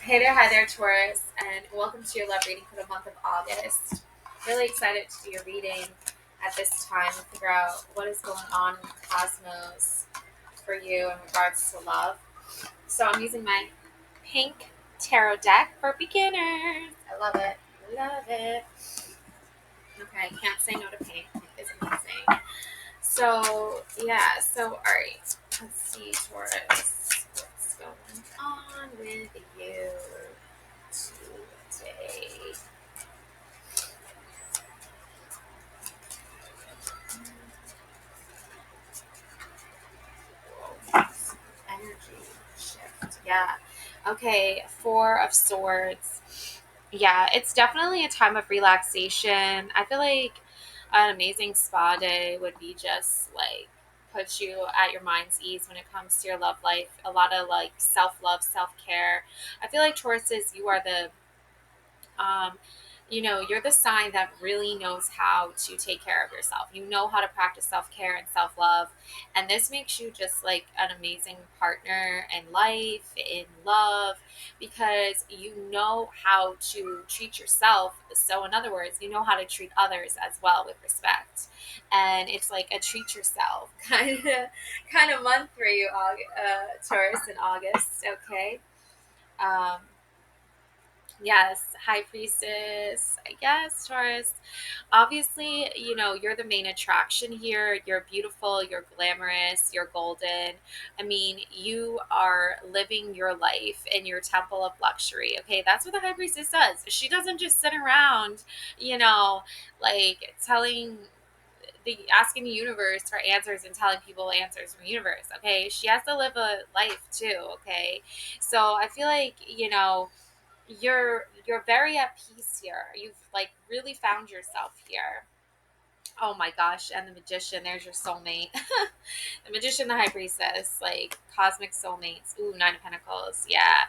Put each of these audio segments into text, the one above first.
Hi there, Taurus, and welcome to your love reading for the month of August. Really excited to do your reading at this time and figure out what is going on in the cosmos for you in regards to love. So I'm using my pink tarot deck for beginners. I love it. Love it. Okay, can't say no to pink. Pink is amazing. So all right. Let's see, Taurus. What's going on with you today? Energy shift. Yeah. Okay. Four of Swords. Yeah, it's definitely a time of relaxation. I feel like an amazing spa day would be just like put you at your mind's ease when it comes to your love life. A lot of like self love, self care. I feel like Tauruses, you are the um, you're the sign that really knows how to take care of yourself. You know how to practice self care and self love. And this makes you just like an amazing partner in life, in love, because you know how to treat yourself. So, in other words, you know how to treat others as well with respect. And it's like a treat yourself kind of month for you, Taurus in August. Okay. Um, Yes, High Priestess, I guess, Taurus. Obviously, you're the main attraction here. You're beautiful, you're glamorous, you're golden. I mean, you are living your life in your temple of luxury. Okay, that's what the High Priestess does. She doesn't just sit around, you know, like asking the universe for answers and telling people answers from the universe. Okay, she has to live a life too. Okay, so I feel like you're very at peace here. You've like really found yourself here. Oh my gosh, and the magician, there's your soulmate. The magician, the high priestess, like cosmic soulmates. Ooh, Nine of Pentacles. Yeah.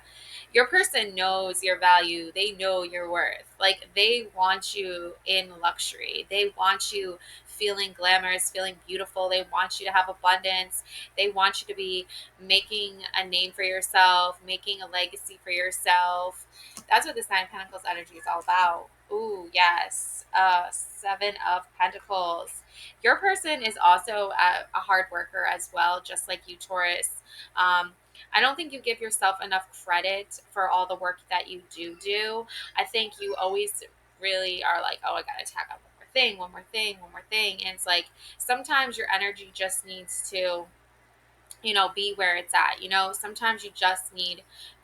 Your person knows your value. They know your worth. Like they want you in luxury. They want you feeling glamorous, feeling beautiful. They want you to have abundance. They want you to be making a name for yourself, making a legacy for yourself. That's what this Nine of Pentacles energy is all about. Ooh, yes. Seven of Pentacles. Your person is also a hard worker as well, just like you, Taurus. Um, I don't think you give yourself enough credit for all the work that you do. I think you always really are like, oh, I gotta tack on one more thing, one more thing, one more thing. And it's like sometimes your energy just needs to be where it's at. Sometimes you just need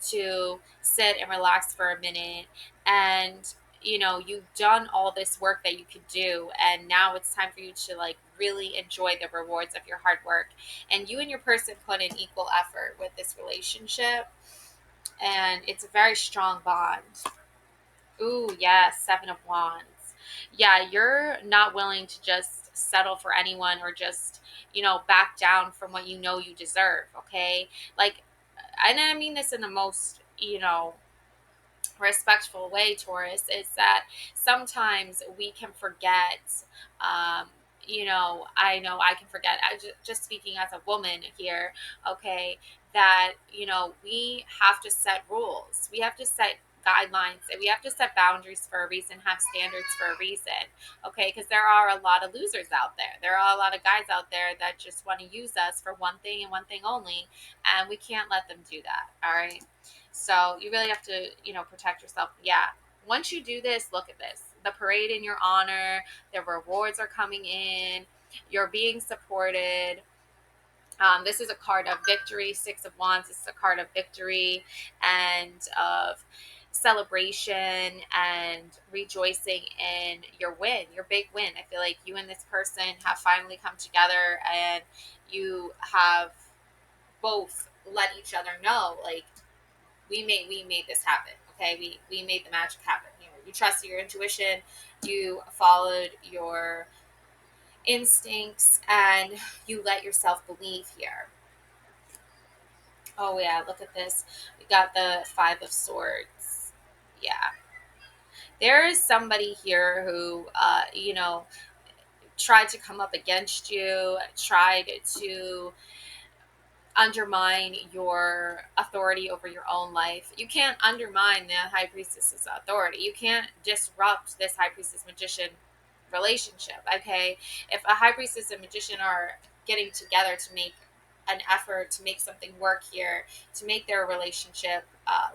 to sit and relax for a minute and you've done all this work that you could do, and now it's time for you to like really enjoy the rewards of your hard work. And you and your person put in equal effort with this relationship, and it's a very strong bond. Ooh, yeah, Seven of Wands. Yeah, you're not willing to just settle for anyone or just, back down from what you know you deserve, okay? Like, and I mean this in the most, respectful way, Taurus, is that sometimes we can forget. Um, I know I can forget. Just speaking as a woman here, okay, that we have to set rules. We have to set guidelines, and we have to set boundaries for a reason, have standards for a reason, okay, because there are a lot of losers out there. There are a lot of guys out there that just want to use us for one thing and one thing only, and we can't let them do that. All right. So you really have to, protect yourself. Yeah. Once you do this, look at this. The parade in your honor, the rewards are coming in, you're being supported. This is a card of victory. Six of Wands. This is a card of victory and of celebration and rejoicing in your win, your big win. I feel like you and this person have finally come together, and you have both let each other know, like, we made this happen. Okay, we made the magic happen. You trusted your intuition, you followed your instincts, and you let yourself believe here. Oh yeah, look at this. We got the Five of Swords. Yeah, there is somebody here who tried to come up against you, tried to undermine your authority over your own life. You can't undermine the high priestess's authority. You can't disrupt this high priestess magician relationship. Okay, if a high priestess and magician are getting together to make an effort to make something work here, to make their relationship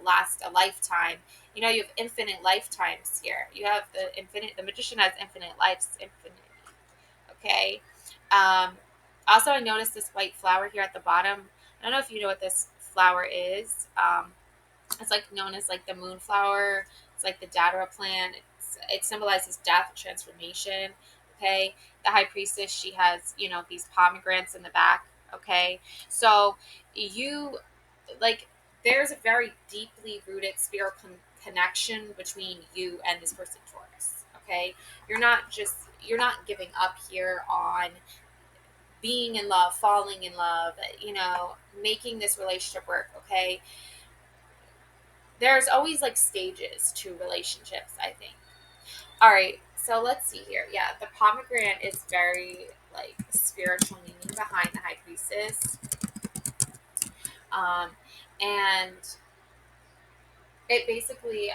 last a lifetime, you have infinite lifetimes here. You have the magician has infinite lives, infinite. Okay. Um, Also, I noticed this white flower here at the bottom. I don't know if you know what this flower is. It's like known as like the moonflower. It's like the datura plant. It symbolizes death, transformation. Okay. The high priestess, she has, these pomegranates in the back. Okay. So you like there's a very deeply rooted spiritual connection between you and this person, Taurus. Okay. You're not giving up here on being in love, falling in love, making this relationship work. Okay. There's always like stages to relationships, I think. All right, so let's see here. Yeah, the pomegranate is very like spiritual meaning behind the high priestess. um and it basically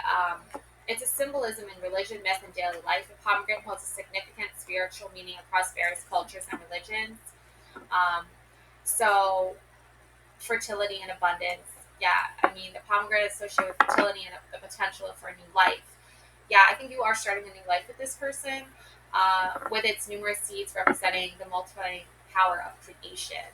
it's a symbolism in religion, myth, and daily life. The pomegranate holds a significant spiritual meaning across various cultures and religions. Um so fertility and abundance. Yeah, I mean, the pomegranate is associated with fertility and the potential for a new life. Yeah, I think you are starting a new life with this person, with its numerous seeds representing the multiplying power of creation.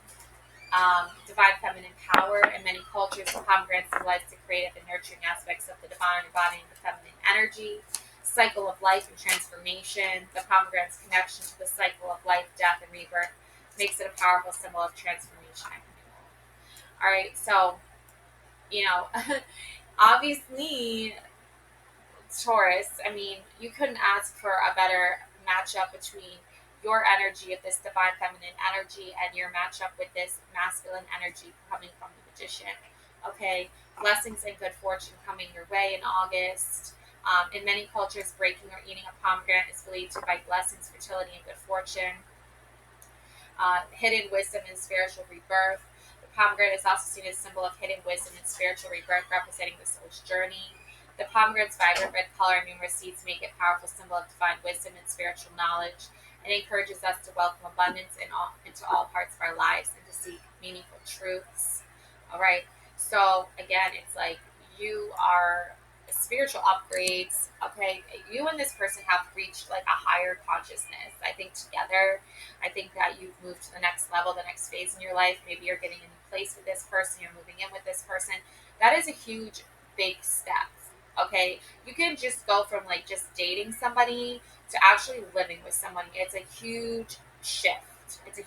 Divine feminine power. In many cultures, the pomegranate symbolizes the creative and nurturing aspects of the divine, embodying the feminine energy. Cycle of life and transformation. The pomegranate's connection to the cycle of life, death, and rebirth makes it a powerful symbol of transformation and renewal. All right, so you know, obviously, Taurus, I mean, you couldn't ask for a better matchup between your energy of this divine feminine energy and your matchup with this masculine energy coming from the magician. Okay, blessings and good fortune coming your way in August. In many cultures, breaking or eating a pomegranate is believed to invite blessings, fertility, and good fortune. Hidden wisdom and spiritual rebirth. The pomegranate is also seen as a symbol of hidden wisdom and spiritual rebirth, representing the soul's journey. The pomegranate's vibrant red color and numerous seeds make it a powerful symbol of divine wisdom and spiritual knowledge. It encourages us to welcome abundance into all parts of our lives and to seek meaningful truths. All right. So again, it's like you are spiritual upgrades. Okay, you and this person have reached like a higher consciousness. I think together, I think that you've moved to the next level, the next phase in your life. Maybe you're getting a new place with this person. You're moving in with this person. That is a huge, big step. Okay, you can just go from like just dating somebody to actually living with somebody. It's a huge shift. It's a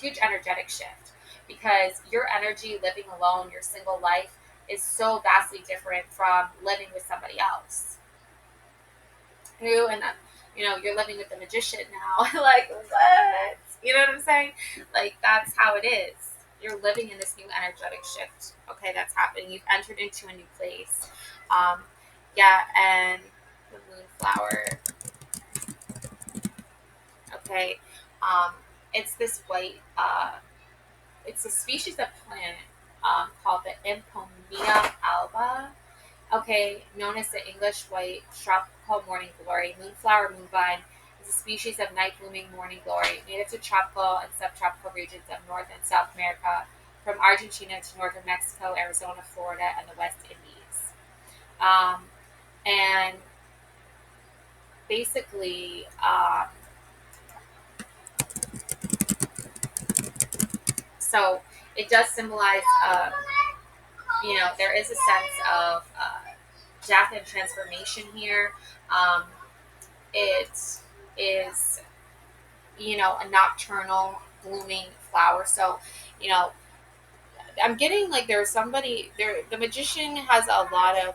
huge energetic shift because your energy living alone, your single life, is so vastly different from living with somebody else. Who and you're living with the magician now. Like what? You know what I'm saying? Like that's how it is. You're living in this new energetic shift. Okay, that's happening. You've entered into a new place. Um, yeah, and the moonflower. Okay, um, it's this white. It's a species of plant called the Impomea alba. Okay, known as the English white tropical morning glory, moonflower moonvine is a species of night blooming morning glory, native to tropical and subtropical regions of North and South America, from Argentina to northern Mexico, Arizona, Florida, and the West Indies. Um, and basically, so it does symbolize, there is a sense of death and transformation here. Um, it is a nocturnal blooming flower. So, you know, I'm getting like there's somebody there. The magician has a lot of,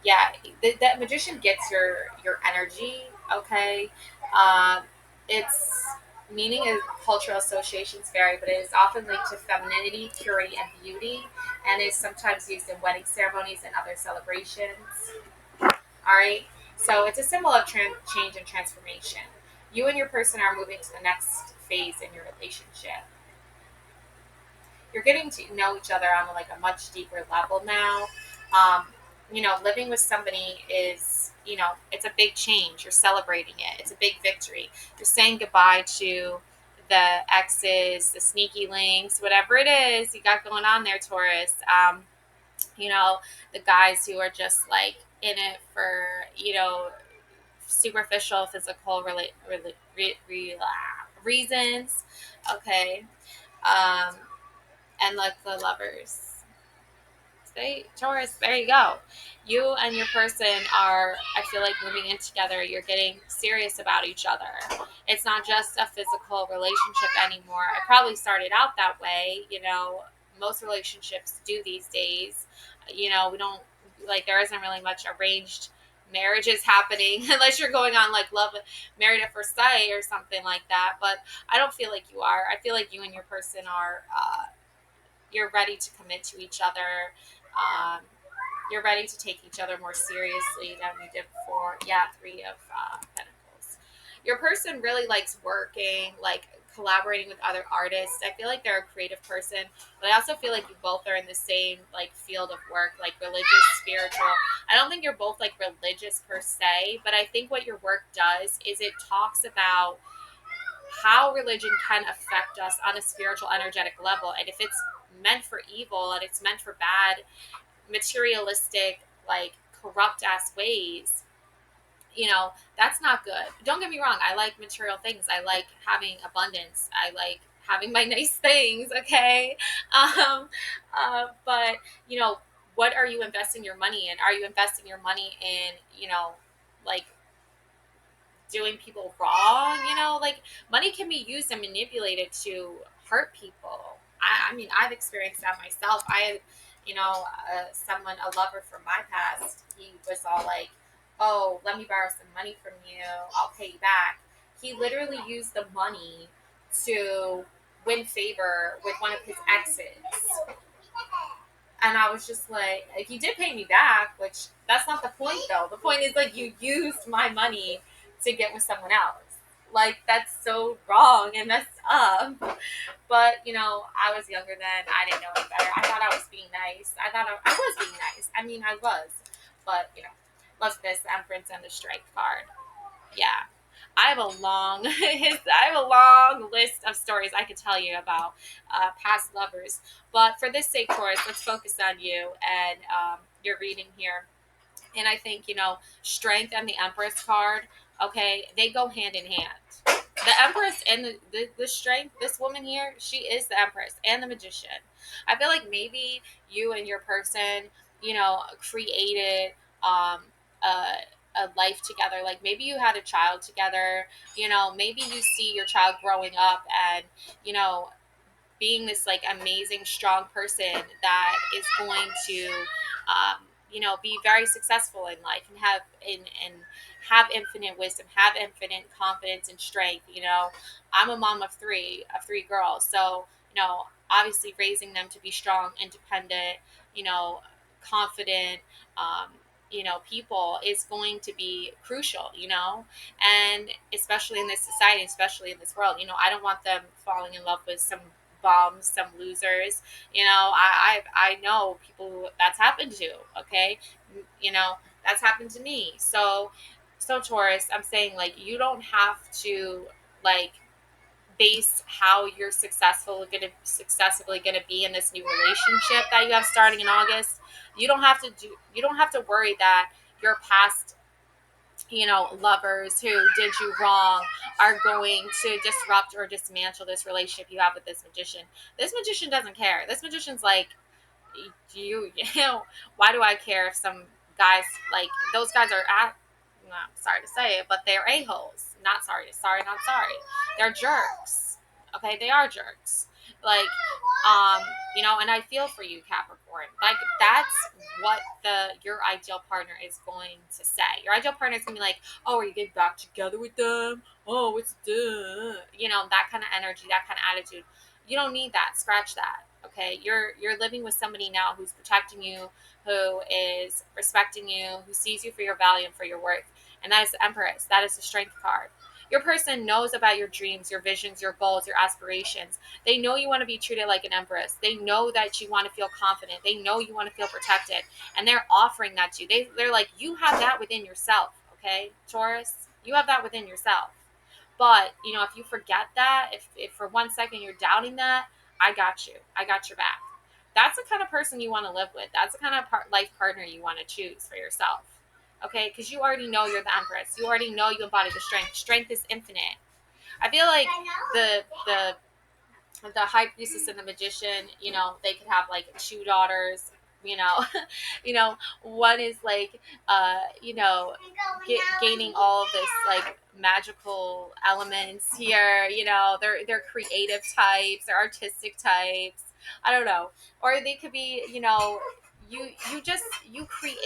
yeah. That magician gets your energy. Okay, um, its meaning is cultural associations vary, but it is often linked to femininity, purity, and beauty, and is sometimes used in wedding ceremonies and other celebrations. All right. So it's a symbol of change and transformation. You and your person are moving to the next phase in your relationship. you're getting to know each other on like a much deeper level now. Um, living with somebody is, it's a big change. You're celebrating it. It's a big victory. You're saying goodbye to the exes, the sneaky links, whatever it is you got going on there, Taurus. You know, the guys who are just like in it for, superficial physical reasons. Okay. Um, and like the lovers. Say, Taurus, there you go. You and your person are, I feel like, moving in together. You're getting serious about each other. It's not just a physical relationship anymore. I probably started out that way. Most relationships do these days. We don't, like, there isn't really much arranged marriages happening unless you're going on like love married at first sight or something like that. But I don't feel like you are. I feel like you and your person are, you're ready to commit to each other. um, you're ready to take each other more seriously than we did before. Yeah, three of pentacles. Your person really likes working, like collaborating with other artists. I feel like they're a creative person, but I also feel like you both are in the same like field of work, like religious, spiritual. I don't think you're both like religious per se, but I think what your work does is it talks about how religion can affect us on a spiritual, energetic level. And if it's meant for evil and it's meant for bad, materialistic, like corrupt ass ways, that's not good. Don't get me wrong. I like material things. I like having abundance. I like having my nice things. Okay. Um, but, you know, what are you investing your money in? Are you investing your money in, like doing people wrong? Like money can be used and manipulated to hurt people. I mean, I've experienced that myself. I had, someone, a lover from my past, he was all like, oh, let me borrow some money from you, I'll pay you back. He literally used the money to win favor with one of his exes. And I was just like, you did pay me back, which that's not the point though. The point is like you used my money to get with someone else. Like that's so wrong and messed up. But I was younger then. I didn't know any better. I thought I was being nice. I thought I was being nice. I mean, I was. But look, this Empress and the Strike card. Yeah. I have a long I have a long list of stories I could tell you about past lovers. But for this sake, Taurus, let's focus on you and your reading here. And I think, strength and the Empress card, okay, they go hand in hand. The Empress and the strength, this woman here, she is the Empress and the Magician. I feel like maybe you and your person, created um, a life together. Like maybe you had a child together, maybe you see your child growing up and, you know, being this like amazing strong person that is going to be very successful in life and have infinite wisdom, have infinite confidence and strength. I'm a mom of three girls, so obviously raising them to be strong, independent, confident, um, people is going to be crucial, and especially in this society, especially in this world. I don't want them falling in love with some bums, some losers. I know people who that's happened to. Okay, that's happened to me. So Taurus, I'm saying like you don't have to like base how you're successfully gonna be in this new relationship that you have starting in August. You don't have to worry that your past lovers who did you wrong are going to disrupt or dismantle this relationship you have with this magician. This magician doesn't care. This magician's like, why do I care if some guys, like those guys are I'm sorry to say it, but they're a-holes. Not sorry. They're jerks. Okay, they are jerks. Like, and I feel for you, Capricorn. Like that's what your ideal partner is going to say. Your ideal partner is gonna be like, oh, are you getting back together with them? Oh, what's the that kind of energy, that kind of attitude. You don't need that. Scratch that. Okay, you're living with somebody now who's protecting you, who is respecting you, who sees you for your value and for your worth, and that is the Empress. That is the Strength card. Your person knows about your dreams, your visions, your goals, your aspirations. They know you want to be treated like an empress. They know that you want to feel confident. They know you want to feel protected. And they're offering that to you. They're like, you have that within yourself, okay, Taurus? You have that within yourself. But, if you forget that, if for 1 second you're doubting that, I got you. I got your back. That's the kind of person you want to live with. That's the kind of life partner you want to choose for yourself. Okay? Because you already know you're the empress. You already know you embody the strength. Strength is infinite. I feel like the high priestess and the magician, they could have like two daughters, you know, one is like, gaining all of this like magical elements here, they're creative types, they're artistic types. I don't know. Or they could be, you create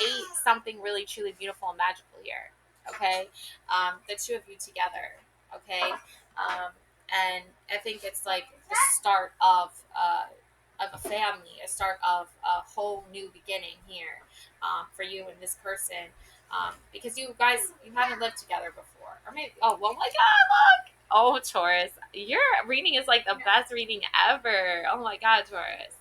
something really truly beautiful and magical here. Okay. The two of you together. Okay. And I think it's like the start of a family, a start of a whole new beginning here, for you and this person, because you guys, you haven't lived together before, or maybe, oh well, my God, look, oh Taurus, your reading is like the best reading ever. Oh my God, Taurus,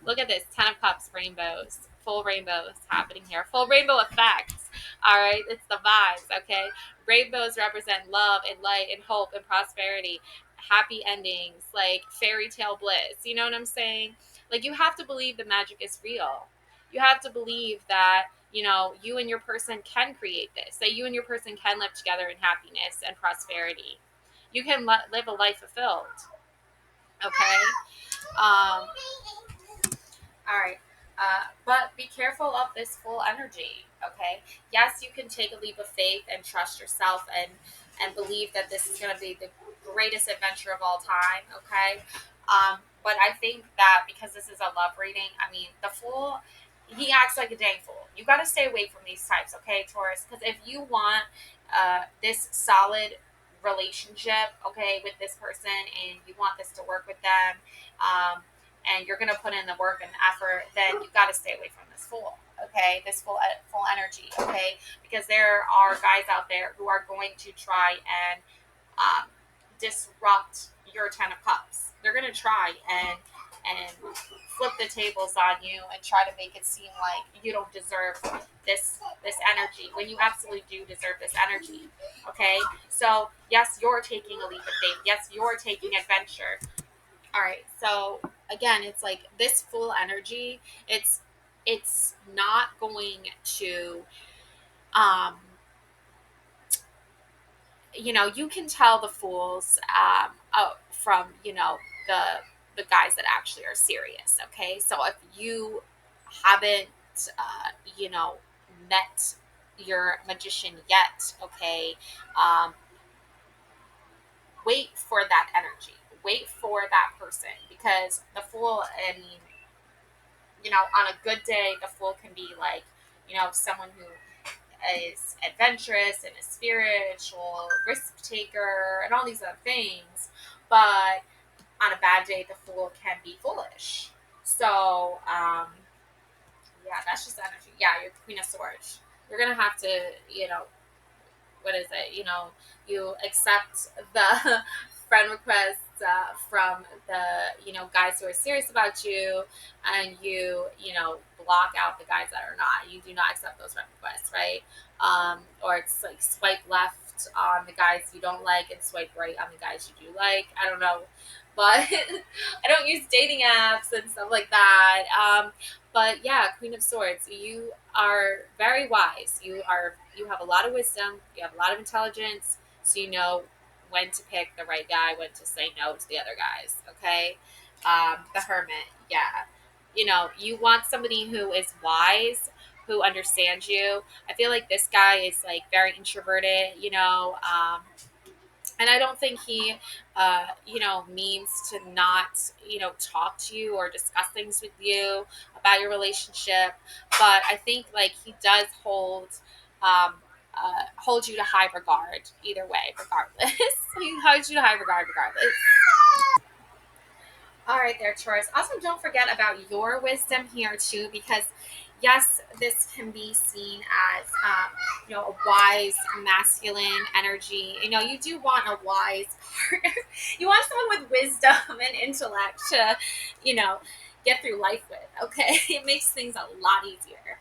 look at this, 10 of Cups, rainbows, full rainbows happening here, full rainbow effects. All right, it's the vibes. Okay, rainbows represent love and light and hope and prosperity, happy endings, like fairy tale bliss. You know what I'm saying? Like, you have to believe the magic is real. You have to believe that, you and your person can create this, that you and your person can live together in happiness and prosperity. You can live a life fulfilled. Okay? Um, all right. But be careful of this full energy. Okay. Yes, you can take a leap of faith and trust yourself, and believe that this is going to be the greatest adventure of all time. Okay. But I think that because this is a love reading, I mean, the fool, he acts like a dang fool. You got to stay away from these types. Okay, Taurus. Because if you want this solid relationship, okay, with this person, and you want this to work with them, and you're going to put in the work and effort, then you got to stay away from this fool. Okay, this full energy. Okay, because there are guys out there who are going to try and um, disrupt your 10 of Cups. They're going to try and flip the tables on you and try to make it seem like you don't deserve this energy, when you absolutely do deserve this energy. Okay, so yes, you're taking a leap of faith. Yes, you're taking adventure. All right. So again, it's like this full energy. It's not going to, um, you can tell the fools, from, the guys that actually are serious. Okay. So if you haven't, you know, met your magician yet, okay, um, wait for that energy. Wait for that person, because the fool, I mean, on a good day, the fool can be like, someone who is adventurous and a spiritual risk taker and all these other things. But on a bad day, the fool can be foolish. So, yeah, that's just energy. Yeah, you're Queen of Swords. You're going to have to, what is it? You accept the friend requests, from the, guys who are serious about you, and you block out the guys that are not. You do not accept those friend requests, right? Or it's like swipe left on the guys you don't like and swipe right on the guys you do like. I don't know, but I don't use dating apps and stuff like that. But yeah, Queen of Swords, you are very wise. You have a lot of wisdom. You have a lot of intelligence. So you know when to pick the right guy, when to say no to the other guys. Okay, the Hermit. Yeah, you want somebody who is wise, who understands you. I feel like this guy is like very introverted. And I don't think he, means to not, talk to you or discuss things with you about your relationship. But I think like he does hold you to high regard either way, regardless. He holds you to high regard regardless. All right, there, Taurus. Also, don't forget about your wisdom here too, because yes, this can be seen as, a wise masculine energy. You do want a wise partner. You want someone with wisdom and intellect to, you know, get through life with. Okay, it makes things a lot easier.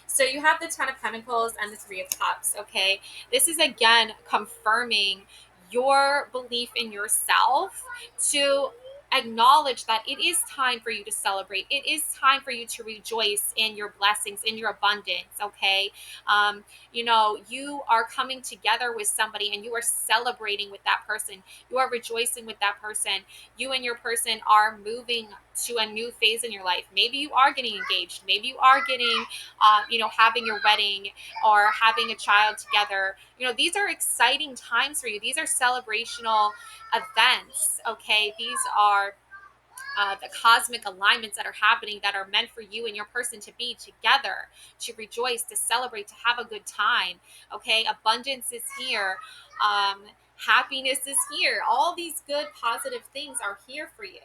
So you have the Ten of Pentacles and the Three of Cups. Okay, this is again confirming your belief in yourself to acknowledge that it is time for you to celebrate. It is time for you to rejoice in your blessings, in your abundance. Okay. Um, you are coming together with somebody and you are celebrating with that person. You are rejoicing with that person. You and your person are moving to a new phase in your life. Maybe you are getting engaged. Maybe you are getting, having your wedding or having a child together. These are exciting times for you. These are celebrational events. Okay, these are the cosmic alignments that are happening that are meant for you and your person to be together, to rejoice, to celebrate, to have a good time. Okay, abundance is here. Happiness is here. All these good positive things are here for you.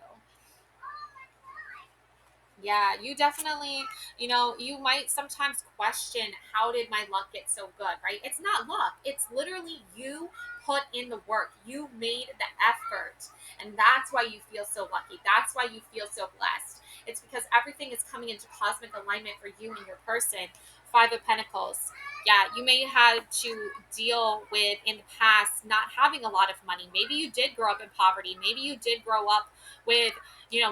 Yeah, you definitely, you might sometimes question, how did my luck get so good, right? It's not luck. It's literally you put in the work. You made the effort. And that's why you feel so lucky. That's why you feel so blessed. It's because everything is coming into cosmic alignment for you and your person. Five of Pentacles. Yeah, you may have to deal with in the past not having a lot of money. Maybe you did grow up in poverty. Maybe you did grow up with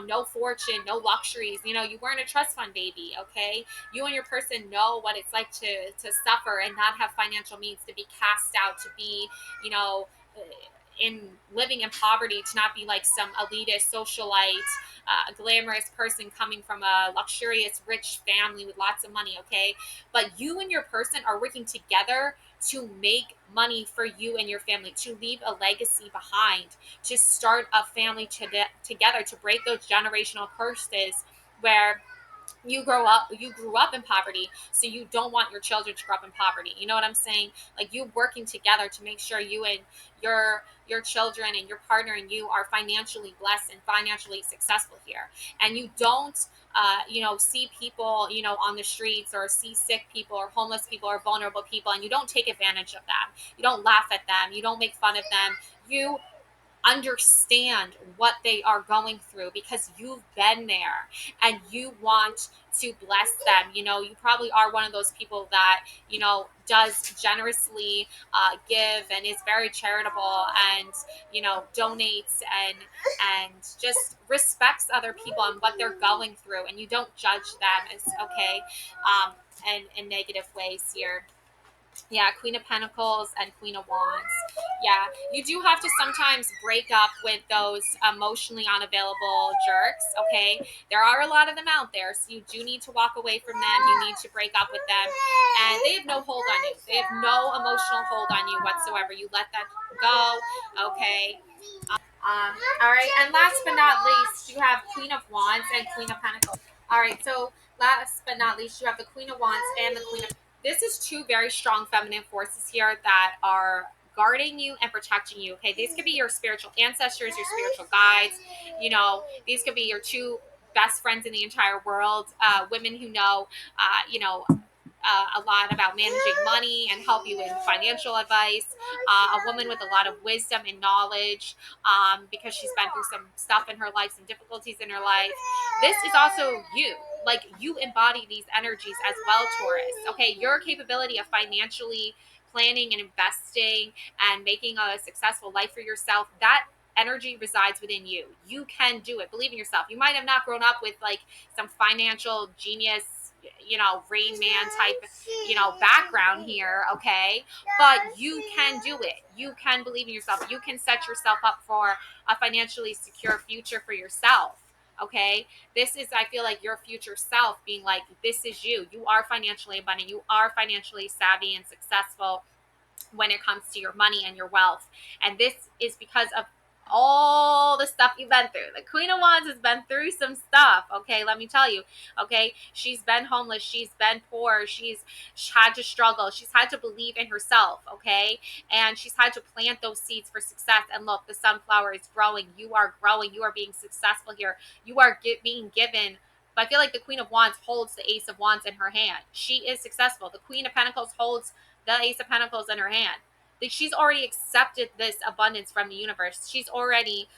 no fortune, no luxuries. You weren't a trust fund baby. Okay, you and your person know what it's like to suffer and not have financial means, to be cast out, to be, you know, in living in poverty, to not be like some elitist socialite, a glamorous person coming from a luxurious, rich family with lots of money. Okay, but you and your person are working together to make money for you and your family, to leave a legacy behind, to start a family together, to break those generational curses where you grew up in poverty, so you don't want your children to grow up in poverty. You know what I'm saying? Like, you working together to make sure you and your children and your partner and you are financially blessed and financially successful here. And you don't see people, on the streets, or see sick people or homeless people or vulnerable people, and you don't take advantage of them. You don't laugh at them. You don't make fun of them. You understand what they are going through because you've been there, and you want to bless them. You probably are one of those people that, does generously give and is very charitable, and, donates and just respects other people and what they're going through, and you don't judge them as okay, and in negative ways here. Yeah, Queen of Pentacles and Queen of Wands. Yeah, you do have to sometimes break up with those emotionally unavailable jerks, okay? There are a lot of them out there, so you do need to walk away from them. You need to break up with them. And they have no hold on you. They have no emotional hold on you whatsoever. You let that go, okay? All right, and last but not least, you have Queen of Wands and Queen of Pentacles. All right, so last but not least, you have the Queen of Wands and the Queen of. This is two very strong feminine forces here that are guarding you and protecting you. Okay, these could be your spiritual ancestors, your spiritual guides. These could be your two best friends in the entire world. Women who know, a lot about managing money and help you in financial advice. A woman with a lot of wisdom and knowledge, because she's been through some stuff in her life, some difficulties in her life. This is also you. Like, you embody these energies as well, Taurus. Okay, your capability of financially planning and investing and making a successful life for yourself, that energy resides within you. You can do it. Believe in yourself. You might have not grown up with like some financial genius, Rain Man type, background here, okay? But you can do it. You can believe in yourself. You can set yourself up for a financially secure future for yourself, okay? This is, I feel like, your future self being like, this is you. You are financially abundant. You are financially savvy and successful when it comes to your money and your wealth. And this is because of all the stuff you've been through. The Queen of Wands has been through some stuff, okay? Let me tell you, okay? She's been homeless. She's been poor. She's had to struggle. She's had to believe in herself, okay? And she's had to plant those seeds for success. And look, the sunflower is growing. You are growing. You are being successful here. You are being given But I feel like the Queen of Wands holds the Ace of Wands in her hand. She is successful. The Queen of Pentacles holds the Ace of Pentacles in her hand. Like, she's already accepted this abundance from the universe. She's already,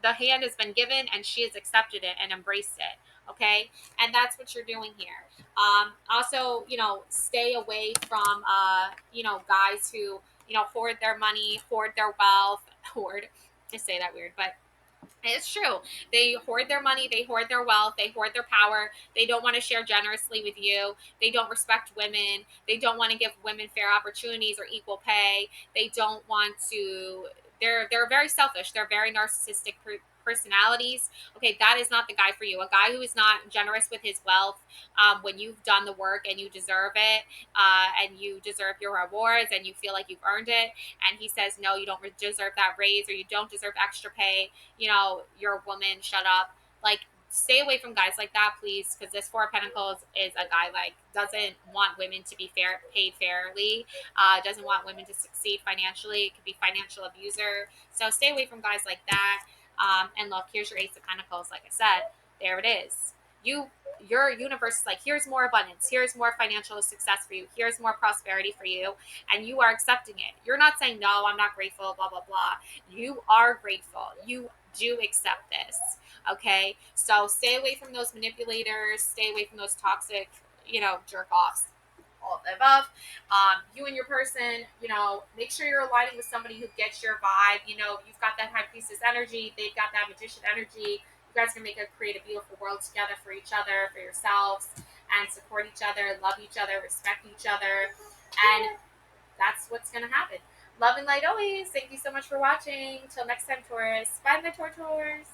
the hand has been given and she has accepted it and embraced it. Okay. And that's what you're doing here. Also, stay away from, guys who, hoard their money, hoard their wealth, hoard, I say that weird, but it's true. They hoard their money, they hoard their wealth, they hoard their power. They don't want to share generously with you. They don't respect women. They don't want to give women fair opportunities or equal pay. They don't want to. They're very selfish. They're very narcissistic personalities. Okay, that is not the guy for you. A guy who is not generous with his wealth, when you've done the work and you deserve it, and you deserve your rewards and you feel like you've earned it, and he says no, you don't deserve that raise or you don't deserve extra pay, you're a woman, shut up. Like, stay away from guys like that, please, because this Four of Pentacles is a guy like doesn't want women to be paid fairly, doesn't want women to succeed financially. It could be financial abuser. So stay away from guys like that. And look, here's your Ace of Pentacles. Like I said, there it is. Your universe is like, here's more abundance, here's more financial success for you, here's more prosperity for you, and you are accepting it. You're not saying no, I'm not grateful, blah blah blah. You are grateful. You do accept this. Okay, so stay away from those manipulators, stay away from those toxic, jerk offs, all of the above. You and your person, make sure you're aligning with somebody who gets your vibe. You've got that High Priestess energy, they've got that Magician energy. You guys can create a beautiful world together for each other, for yourselves, and support each other, love each other, respect each other, and that's what's going to happen. Love and light always. Thank you so much for watching. Till next time, Taurus. Bye, my Taurus.